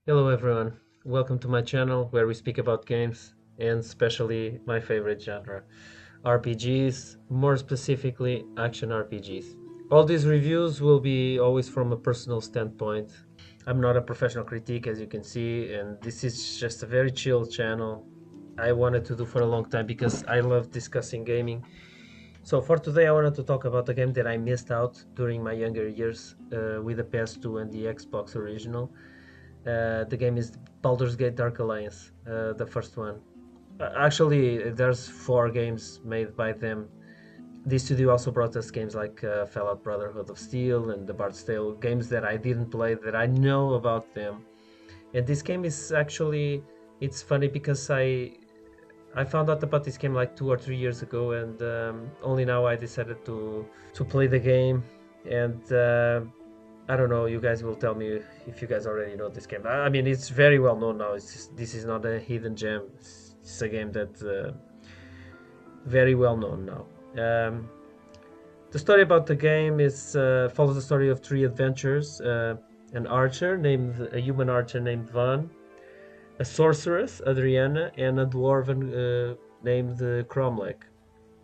Hello everyone, welcome to my channel where we speak about games and especially my favorite genre, RPGs, more specifically action RPGs. All these reviews will be always from a personal standpoint. I'm not a professional critic as you can see, and this is just a very chill channel I wanted to do for a long time because I love discussing gaming. So for today I wanted to talk about a game that I missed out during my younger years with the PS2 and the Xbox original. The game is Baldur's Gate Dark Alliance, the first one. Actually, there's four games made by them. This studio also brought us games like Fallout Brotherhood of Steel and The Bard's Tale, games that I didn't play that I know about them. And this game is actually it's funny because I found out about this game like 2 or 3 years ago, and only now I decided to play the game. And I don't know. You guys will tell me if you guys already know this game. I mean, it's very well known now. This is not a hidden gem. It's a game that very well known now. The story about the game is follows the story of three adventurers: an archer named a human archer named Van, a sorceress Adriana, and a dwarven named Cromlech.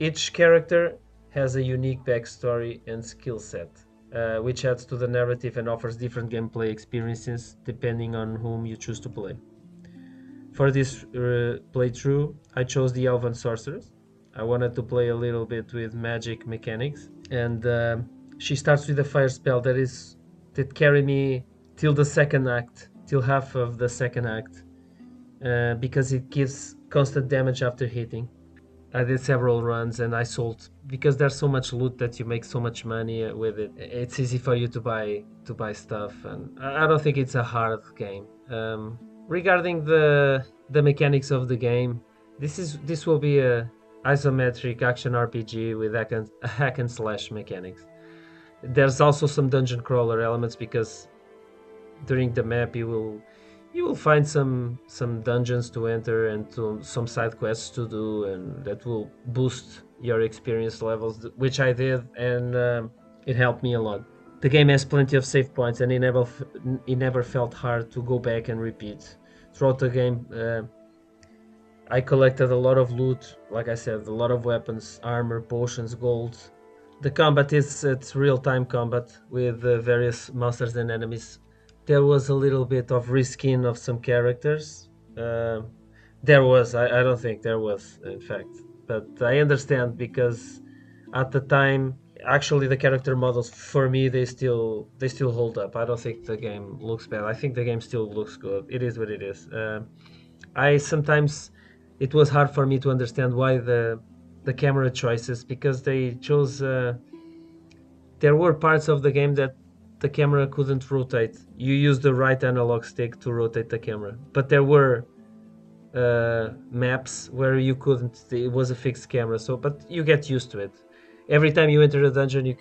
Each character has a unique backstory and skill set, which adds to the narrative and offers different gameplay experiences depending on whom you choose to play. For this playthrough, I chose the Elven Sorceress. I wanted to play a little bit with magic mechanics, and she starts with a fire spell that carry me till the second act, till half of the second act, because it gives constant damage after hitting. I did several runs and I sold because there's so much loot that you make so much money with it. It's easy for you to buy stuff, and I don't think it's a hard game. Regarding the mechanics of the game, this will be a isometric action RPG with hack and slash mechanics. There's also some dungeon crawler elements because during the map you will find some dungeons to enter and some side quests to do, and that will boost your experience levels, which I did, and it helped me a lot. The game has plenty of save points, and it never felt hard to go back and repeat. Throughout the game, I collected a lot of loot, like I said, a lot of weapons, armor, potions, gold. The combat is it's real-time combat with various monsters and enemies. There was a little bit of reskin of some characters. Uh, I don't think there was, in fact, but I understand because at the time, actually, the character models for me they still hold up. I don't think the game looks bad. I think the game still looks good. It is what it is. I sometimes it was hard for me to understand why the camera choices because they chose. There were parts of the game that the camera couldn't rotate. You use the right analog stick to rotate the camera, but there were maps where you couldn't. It was a fixed camera, so but you get used to it. Every time you enter a dungeon, you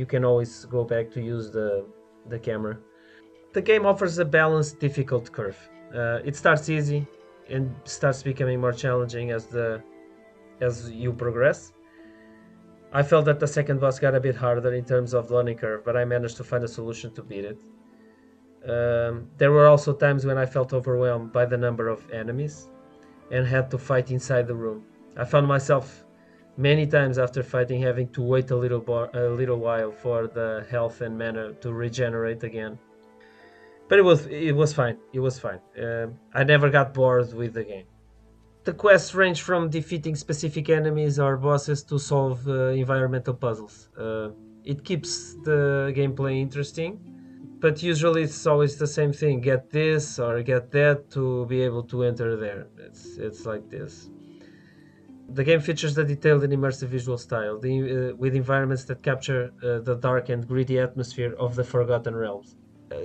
can always go back to use the camera. The game offers a balanced difficult curve. It starts easy and starts becoming more challenging as you progress. I felt that the second boss got a bit harder in terms of learning curve, but I managed to find a solution to beat it. There were also times when I felt overwhelmed by the number of enemies and had to fight inside the room. I found myself many times after fighting having to wait a little while for the health and mana to regenerate again. But it was fine. It was fine. I never got bored with the game. The quests range from defeating specific enemies or bosses to solve environmental puzzles. It keeps the gameplay interesting, but usually it's always the same thing: get this or get that to be able to enter there. It's like this. The game features a detailed and immersive visual style, with environments that capture the dark and gritty atmosphere of the Forgotten Realms.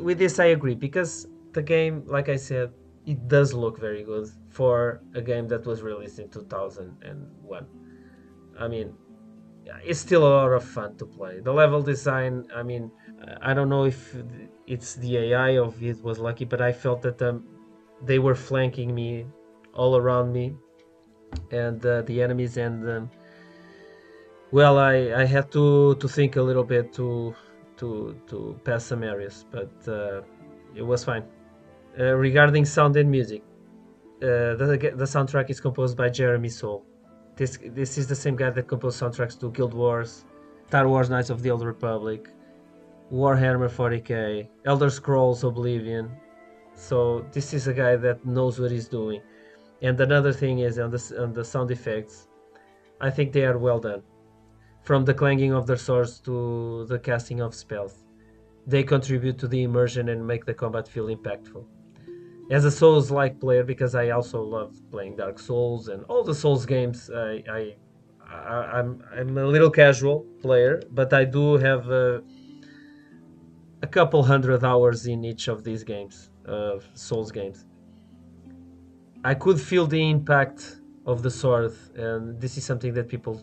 With this, I agree because the game, like I said, it does look very good for a game that was released in 2001. I mean, it's still a lot of fun to play. The level design, I mean, I don't know if it's the AI of it was lucky, but I felt that they were flanking me all around me, and the enemies, and well, I had to think a little bit to pass some areas, but it was fine. Regarding sound and music, the soundtrack is composed by Jeremy Soule. This is the same guy that composed soundtracks to Guild Wars, Star Wars: Knights of the Old Republic, Warhammer 40k, Elder Scrolls Oblivion. So this is a guy that knows what he's doing. And another thing is on the sound effects. I think they are well done. From the clanging of their swords to the casting of spells, they contribute to the immersion and make the combat feel impactful. As a Souls-like player, because I also love playing Dark Souls and all the Souls games, I'm a little casual player, but I do have a couple hundred hours in each of these games, Souls games. I could feel the impact of the sword, and this is something that people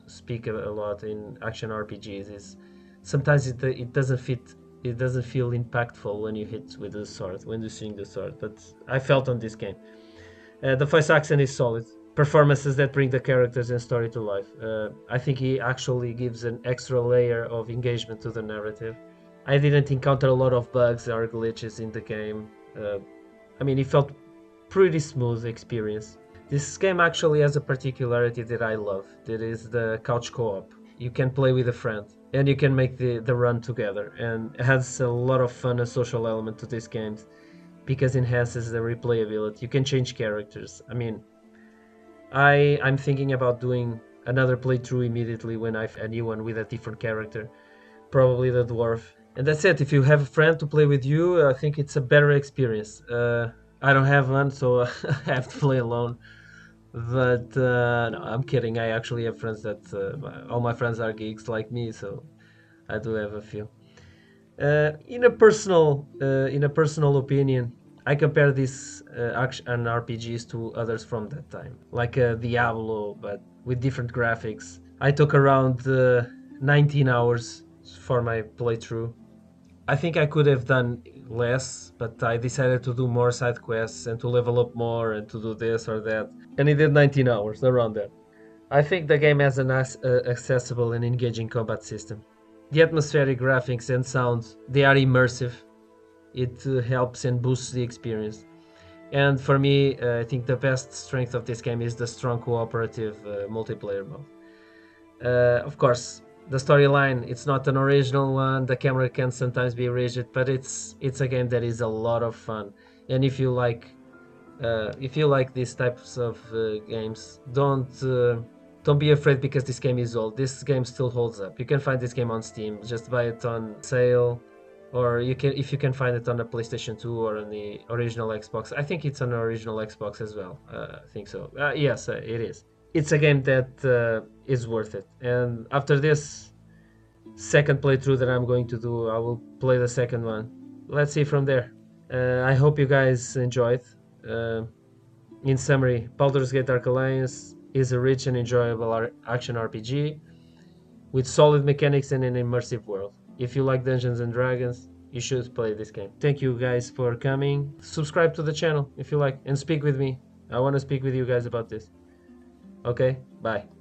speak a lot in action RPGs. Is sometimes it doesn't fit, it doesn't feel impactful when you hit with the sword, when you swing the sword. But I felt on this game. The voice action is solid. Performances that bring the characters and story to life. I think he actually gives an extra layer of engagement to the narrative. I didn't encounter a lot of bugs or glitches in the game. I mean, it felt pretty smooth experience. This game actually has a particularity that I love. That is the couch co-op. You can play with a friend and you can make the run together, and it has a lot of fun and social element to these games because it enhances the replayability. You can change characters. I mean, I'm thinking about doing another playthrough immediately when I find a new one with a different character, probably the dwarf. And that's it. If you have a friend to play with you, I think it's a better experience. I don't have one, so I have to play alone. But no, I'm kidding. I actually have friends that all my friends are geeks like me, so I do have a few. In a personal opinion, I compare these action RPGs to others from that time, like Diablo, but with different graphics. I took around 19 hours for my playthrough. I think I could have done less, but I decided to do more side quests and to level up more and to do this or that. And it did 19 hours, around that. I think the game has an accessible and engaging combat system. The atmospheric graphics and sounds, they are immersive. It helps and boosts the experience. And for me, I think the best strength of this game is the strong cooperative multiplayer mode. Of course, the storyline, it's not an original one. The camera can sometimes be rigid, but it's a game that is a lot of fun. And if you like these types of games, don't be afraid because this game is old. This game still holds up. You can find this game on Steam. Just buy it on sale, or you can if you can find it on the PlayStation 2 or on the original Xbox. I think it's on the original Xbox as well. I think so. Yes, it is. It's a game that is worth it. And after this second playthrough that I'm going to do, I will play the second one. Let's see from there. I hope you guys enjoyed. Uh, in summary, Baldur's Gate Dark Alliance is a rich and enjoyable action RPG with solid mechanics and an immersive world. If you like Dungeons and Dragons, you should play this game. Thank you guys for coming. Subscribe to the channel if you like and speak with me. I want to speak with you guys about this. Okay, bye.